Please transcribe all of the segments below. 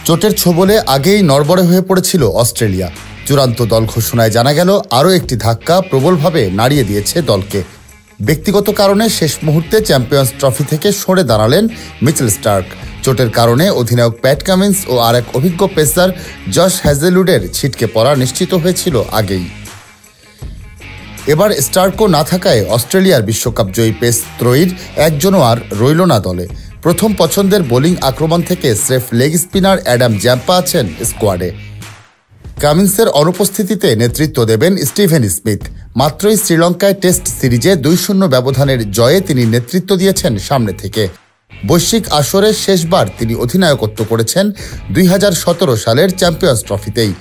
চোটের ছোবলে আগেই নড়বড়ে হয়ে পড়েছিল অস্ট্রেলিয়া। চূড়ান্ত দল ঘোষণায় জানা গেল আরও একটি ধাক্কা প্রবলভাবে নাড়িয়ে দিয়েছে দলকে। ব্যক্তিগত কারণে শেষ মুহূর্তে চ্যাম্পিয়ন্স ট্রফি থেকে সরে দাঁড়ালেন মিচেল স্টার্ক। চোটের কারণে অধিনায়ক প্যাট কামিন্স ও আরেক অভিজ্ঞ পেসার জশ হ্যাজেলউডের ছিটকে পড়া নিশ্চিত হয়েছিল আগেই। এবার স্টার্কও না থাকায় অস্ট্রেলিয়ার বিশ্বকাপ জয়ী পেস ত্রয়ীর একজনও আর রইল না দলে। প্রথম পছন্দের বোলিং আক্রমণ থেকে স্রেফ লেগ স্পিনার অ্যাডাম জ্যাম্পা আছেন স্কোয়াডে। কামিন্সের অনুপস্থিতিতে নেতৃত্ব দেবেন স্টিভেন স্মিথ। মাত্রই শ্রীলঙ্কায় টেস্ট সিরিজে 2-0 ব্যবধানের জয়ে তিনি নেতৃত্ব দিয়েছেন সামনে থেকে। বৈশ্বিক আসরে শেষবার তিনি অধিনায়কত্ব করেছেন 2017 সালের চ্যাম্পিয়ন্স ট্রফিতেই।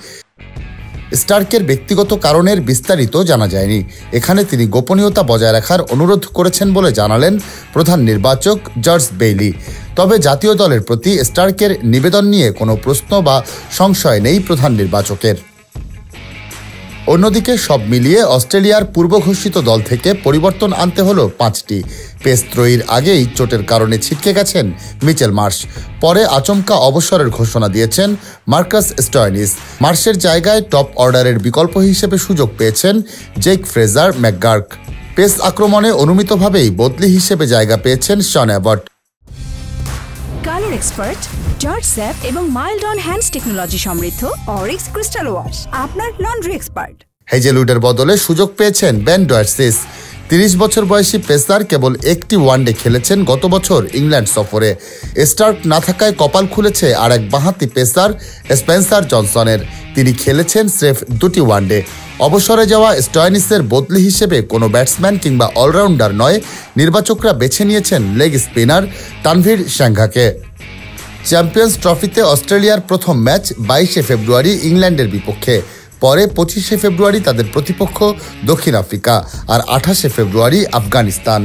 স্টার্কের ব্যক্তিগত কারণের বিস্তারিত জানা যায়নি। এখানে তিনি গোপনীয়তা বজায় রাখার অনুরোধ করেছেন বলে জানালেন প্রধান নির্বাচক জর্জ বেইলি। তবে জাতীয় দলের প্রতি স্টার্কের নিবেদন নিয়ে কোনো প্রশ্ন বা সংশয় নেই প্রধান নির্বাচকের। অন্যদিকে সব মিলিয়ে অস্ট্রেলিয়ার পূর্বঘোষিত দল থেকে পরিবর্তন আনতে হলো 5টি। পেস ত্রয়ীর আগেই চোটের কারণে ছিটকে গেছেন মিচেল মার্শ। পরে আচমকা অবসরের ঘোষণা দিয়েছেন মার্কাস স্টয়নিস। মার্শের জায়গায় টপ অর্ডারের বিকল্প হিসেবে সুযোগ পেয়েছেন জেক ফ্রেজার ম্যাকগার্ক। পেস আক্রমণে অনুমিতভাবেই বদলি হিসেবে জায়গা পেয়েছেন Sean Abbott. Colour expert George sap এবং মাইল্ড অন হ্যান্ডস টেকনোলজি সমৃদ্ধ অরিক্স ক্রিস্টাল ওয়াশ আপনার লন্ড্রি এক্সপার্ট। হ্যাজেলউডের বদলে সুযোগ পেয়েছেন বেন ডয়ারসিস। 30 বছর বয়সী পেসার কেবল একটি ওয়ানডে খেলেছেন গত বছর ইংল্যান্ড সফরে। স্টার্ক না থাকায় কপাল খুলেছে আর এক বাঁহাতি পেসার স্পেন্সার জনসনের। তিনি খেলেছেন স্রেফ 2টি ওয়ানডে। অবসরে যাওয়া স্টয়নিসের বদলি হিসেবে কোনো ব্যাটসম্যান কিংবা অলরাউন্ডার নয়, নির্বাচকরা বেছে নিয়েছেন লেগ স্পিনার তানভীর স্যাঙ্ঘাকে। চ্যাম্পিয়ন্স ট্রফিতে অস্ট্রেলিয়ার প্রথম ম্যাচ 22 ফেব্রুয়ারি ইংল্যান্ডের বিপক্ষে। পরে 25 ফেব্রুয়ারি তাদের প্রতিপক্ষ দক্ষিণ আফ্রিকা আর 28 ফেব্রুয়ারি আফগানিস্তান।